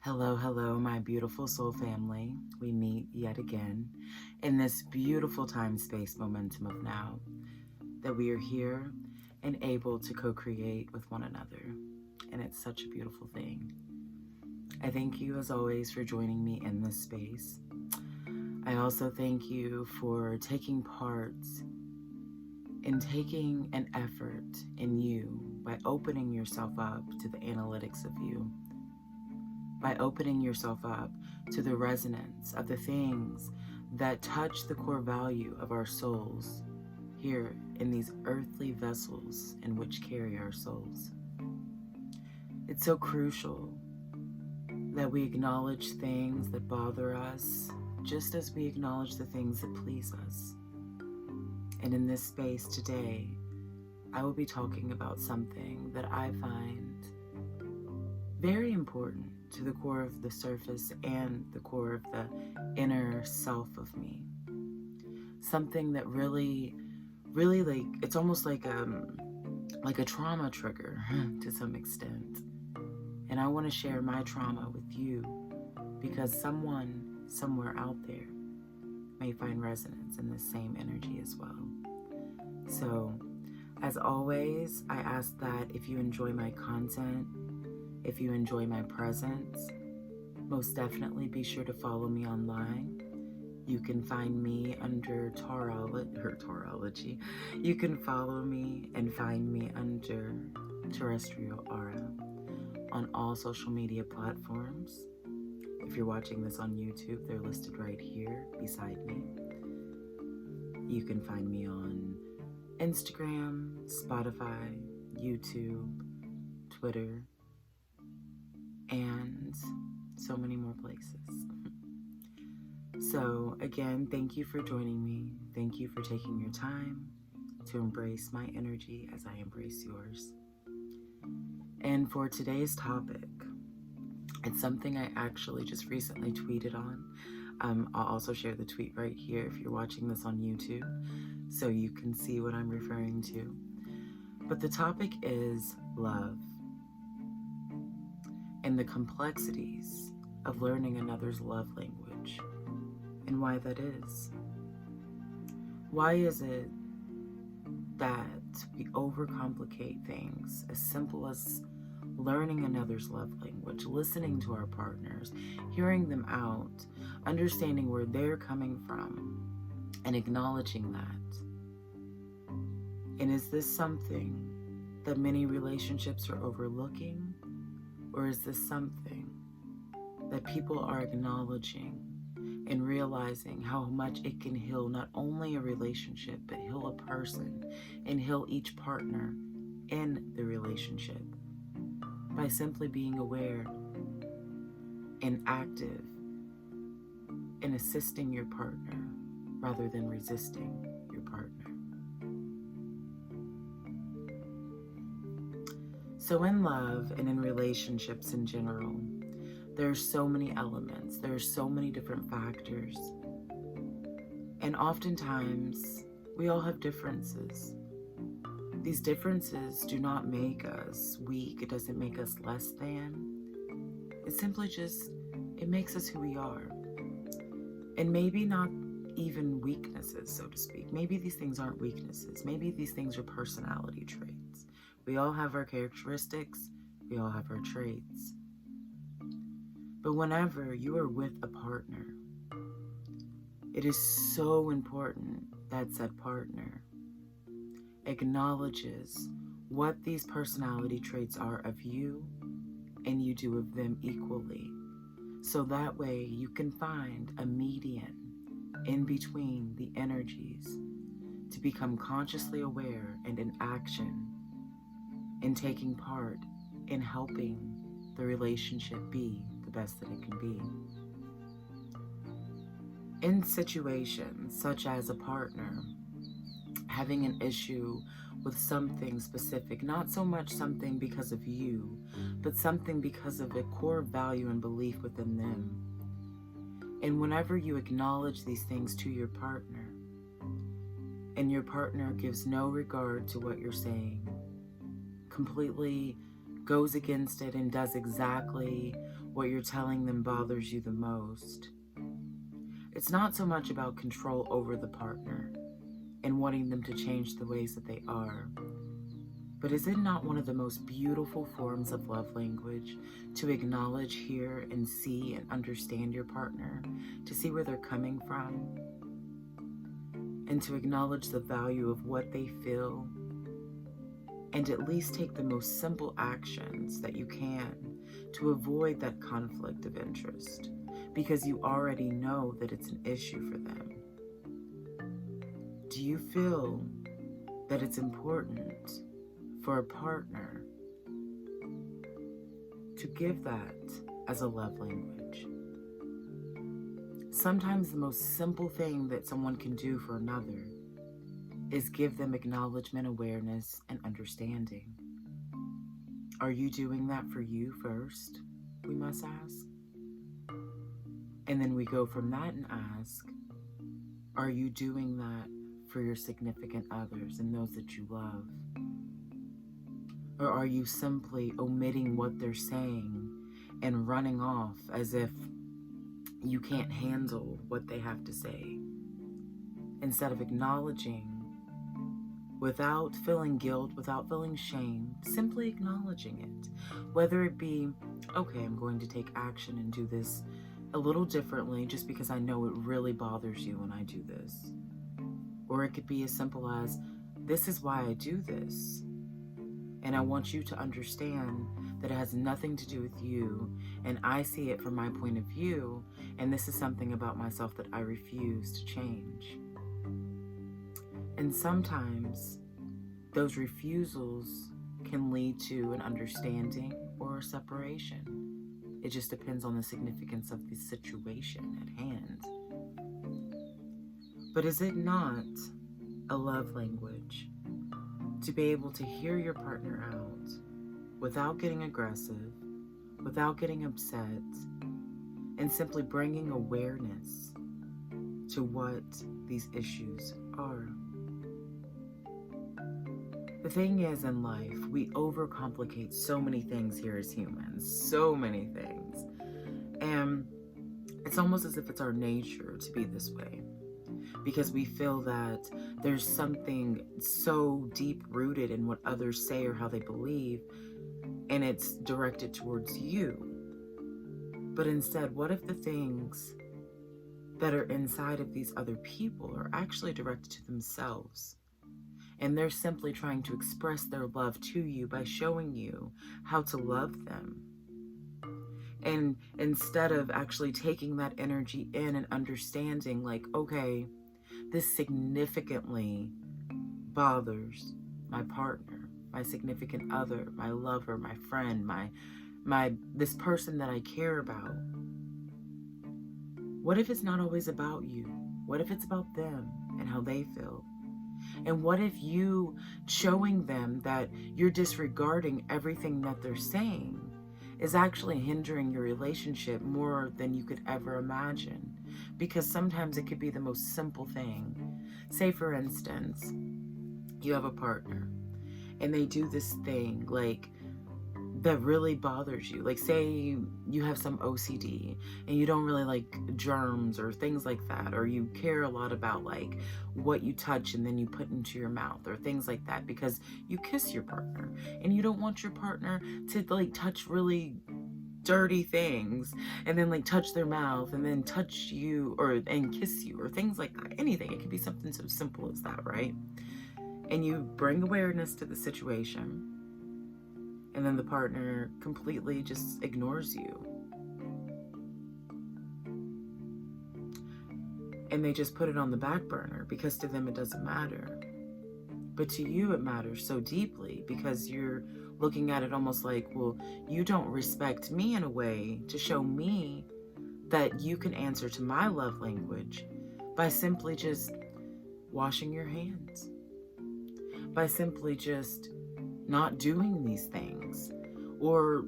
Hello, hello, my beautiful soul family. We meet yet again in this beautiful time space momentum of now that we are here and able to co create with one another. And it's such a beautiful thing. I thank you, as always, for joining me in this space. I also thank you for taking part in taking an effort in you by opening yourself up to the analytics of you, by opening yourself up to the resonance of the things that touch the core value of our souls here in these earthly vessels in which carry our souls. It's so crucial that we acknowledge things that bother us just as we acknowledge the things that please us. And in this space today, I will be talking about something that I find very important to the core of the surface and the core of the inner self of me. Something that really it's almost like a trauma trigger to some extent. And I want to share my trauma with you because someone somewhere out there may find resonance in the same energy as well. So, as always, I ask that if you enjoy my content, if you enjoy my presence, most definitely be sure to follow me online. You can find me under Taurology. You can follow me and find me under Terrestrial Aura on all social media platforms. If you're watching this on YouTube, they're listed right here beside me. You can find me on Instagram, Spotify, YouTube, Twitter, and so many more places. So again, thank you for joining me. Thank you for taking your time to embrace my energy as I embrace yours. And for today's topic, it's something I actually just recently tweeted on. I'll also share the tweet right here if you're watching this on YouTube, so you can see what I'm referring to. But the topic is love and the complexities of learning another's love language and why that is. Why is it that we overcomplicate things as simple as learning another's love language, listening to our partners, hearing them out, understanding where they're coming from, and acknowledging that? And is this something that many relationships are overlooking? Or is this something that people are acknowledging and realizing how much it can heal not only a relationship, but heal a person and heal each partner in the relationship by simply being aware and active in assisting your partner rather than resisting your partner? So in love and in relationships in general, there are so many elements, there are so many different factors. And oftentimes, we all have differences. These differences do not make us weak. It doesn't make us less than. It simply just, it makes us who we are. And maybe not even weaknesses, so to speak. Maybe these things aren't weaknesses. Maybe these things are personality traits. We all have our characteristics. We all have our traits. But whenever you are with a partner, it is so important that said partner acknowledges what these personality traits are of you and you do of them equally. So that way you can find a median in between the energies to become consciously aware and in action in taking part in helping the relationship be the best that it can be. In situations such as a partner having an issue with something specific, not so much something because of you, but something because of a core value and belief within them. And whenever you acknowledge these things to your partner, and your partner gives no regard to what you're saying, completely goes against it and does exactly what you're telling them bothers you the most, it's not so much about control over the partner and wanting them to change the ways that they are, but is it not one of the most beautiful forms of love language to acknowledge, hear, and see and understand your partner, to see where they're coming from, and to acknowledge the value of what they feel, and at least take the most simple actions that you can to avoid that conflict of interest, because you already know that it's an issue for them? Do you feel that it's important for a partner to give that as a love language? Sometimes the most simple thing that someone can do for another is give them acknowledgement, awareness, and understanding. Are you doing that for you first? We must ask. And then we go from that and ask, are you doing that for your significant others and those that you love? Or are you simply omitting what they're saying and running off as if you can't handle what they have to say, instead of acknowledging without feeling guilt, without feeling shame, simply acknowledging it? Whether it be, okay, I'm going to take action and do this a little differently just because I know it really bothers you when I do this. Or it could be as simple as, this is why I do this. And I want you to understand that it has nothing to do with you, and I see it from my point of view, and this is something about myself that I refuse to change. And sometimes those refusals can lead to an understanding or a separation. It just depends on the significance of the situation at hand. But is it not a love language to be able to hear your partner out without getting aggressive, without getting upset, and simply bringing awareness to what these issues are? The thing is, in life, we overcomplicate so many things here as humans, so many things. And it's almost as if it's our nature to be this way, because we feel that there's something so deep-rooted in what others say or how they believe, and it's directed towards you. But instead, what if the things that are inside of these other people are actually directed to themselves? And they're simply trying to express their love to you by showing you how to love them. And instead of actually taking that energy in and understanding, like, okay, this significantly bothers my partner, my significant other, my lover, my friend, my this person that I care about. What if it's not always about you? What if it's about them and how they feel? And what if you showing them that you're disregarding everything that they're saying is actually hindering your relationship more than you could ever imagine? Because sometimes it could be the most simple thing. Say, for instance, you have a partner and they do this thing like that really bothers you. Like, say you have some OCD and you don't really like germs or things like that, or you care a lot about like what you touch and then you put into your mouth or things like that because you kiss your partner and you don't want your partner to like touch really dirty things and then like touch their mouth and then touch you and kiss you or things like that. Anything. It could be something so simple as that, right? And you bring awareness to the situation, and then the partner completely just ignores you. And they just put it on the back burner because to them it doesn't matter. But to you it matters so deeply because you're looking at it almost like, well, you don't respect me in a way to show me that you can answer to my love language by simply just washing your hands, by simply just not doing these things, or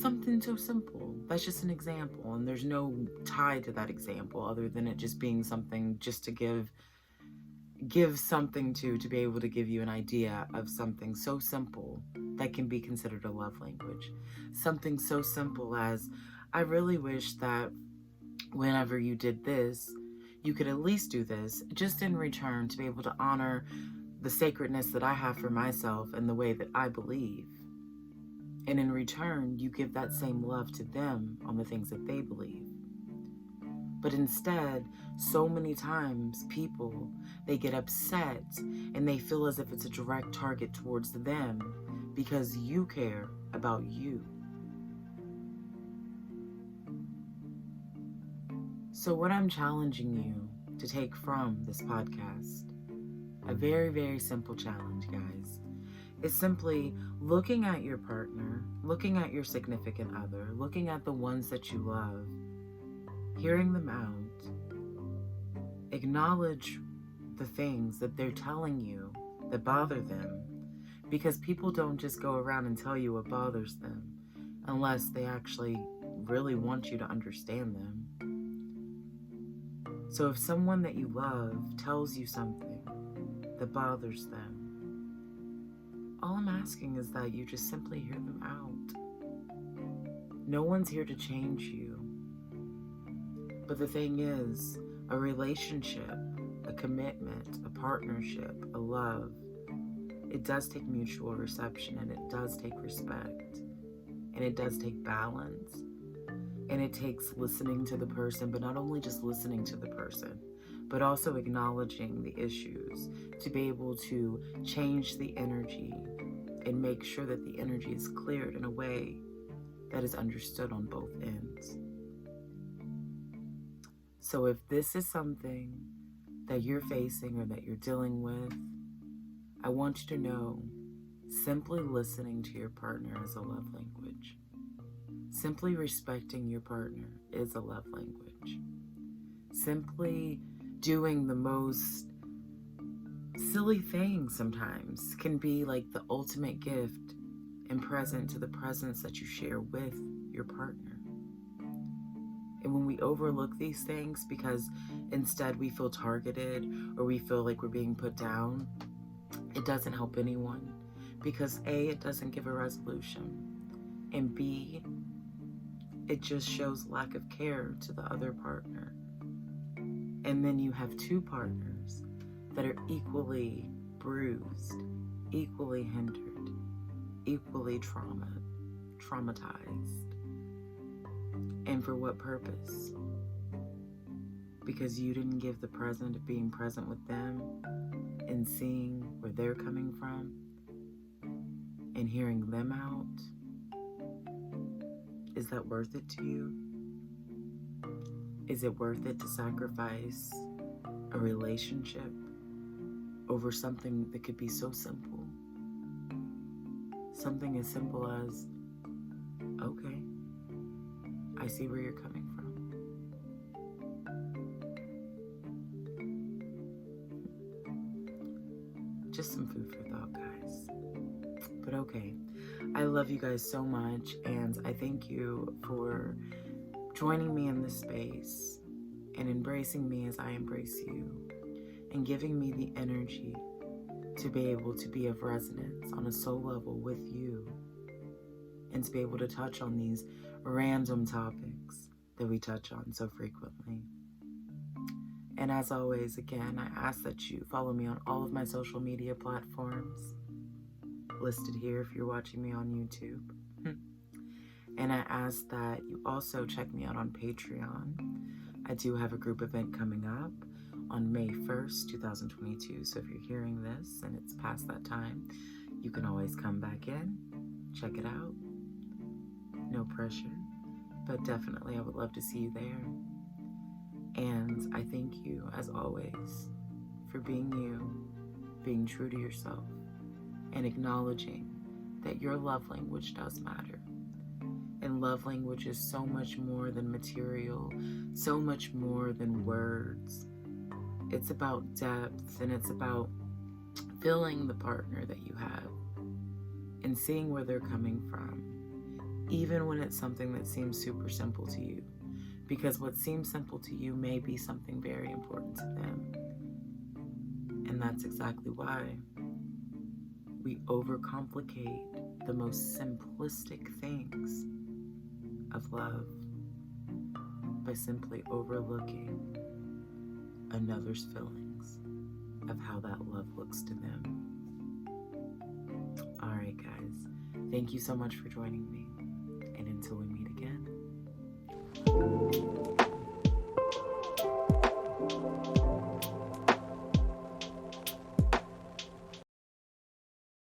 something so simple. That's just an example, and there's no tie to that example other than it just being something just to give something to be able to give you an idea of something so simple that can be considered a love language. Something so simple as, I really wish that whenever you did this, you could at least do this, just in return to be able to honor the sacredness that I have for myself and the way that I believe. And in return, you give that same love to them on the things that they believe. But instead, so many times people, they get upset and they feel as if it's a direct target towards them because you care about you. So what I'm challenging you to take from this podcast, a very, very simple challenge, guys, is simply looking at your partner, looking at your significant other, looking at the ones that you love, hearing them out, acknowledge the things that they're telling you that bother them, because people don't just go around and tell you what bothers them unless they actually really want you to understand them. So if someone that you love tells you something that bothers them, all I'm asking is that you just simply hear them out. No one's here to change you. But the thing is, a relationship, a commitment, a partnership, a love, it does take mutual reception, and it does take respect, and it does take balance, and it takes listening to the person, but not only just listening to the person, but also acknowledging the issues to be able to change the energy and make sure that the energy is cleared in a way that is understood on both ends. So if this is something that you're facing or that you're dealing with, I want you to know, simply listening to your partner is a love language. Simply respecting your partner is a love language. Simply doing the most silly things sometimes can be like the ultimate gift and present to the presence that you share with your partner. And when we overlook these things because instead we feel targeted or we feel like we're being put down, it doesn't help anyone, because A, it doesn't give a resolution, and B, it just shows lack of care to the other partner. And then you have two partners that are equally bruised, equally hindered, equally traumatized. And for what purpose? Because you didn't give the present of being present with them and seeing where they're coming from and hearing them out. Is that worth it to you? Is it worth it to sacrifice a relationship over something that could be so simple? Something as simple as, okay, I see where you're coming from. Just some food for thought, guys. But okay, I love you guys so much, and I thank you for joining me in this space and embracing me as I embrace you, and giving me the energy to be able to be of resonance on a soul level with you, and to be able to touch on these random topics that we touch on so frequently. And as always, again, I ask that you follow me on all of my social media platforms, listed here if you're watching me on YouTube. And I ask that you also check me out on Patreon. I do have a group event coming up on May 1st, 2022. So if you're hearing this and it's past that time, you can always come back in, check it out. No pressure, but definitely I would love to see you there. And I thank you, as always, for being you, being true to yourself, and acknowledging that your love language does matter. And love language is so much more than material, so much more than words. It's about depth, and it's about feeling the partner that you have and seeing where they're coming from, even when it's something that seems super simple to you. Because what seems simple to you may be something very important to them. And that's exactly why we overcomplicate the most simplistic things of love by simply overlooking another's feelings of how that love looks to them. All right, guys. Thank you so much for joining me. And until we meet again.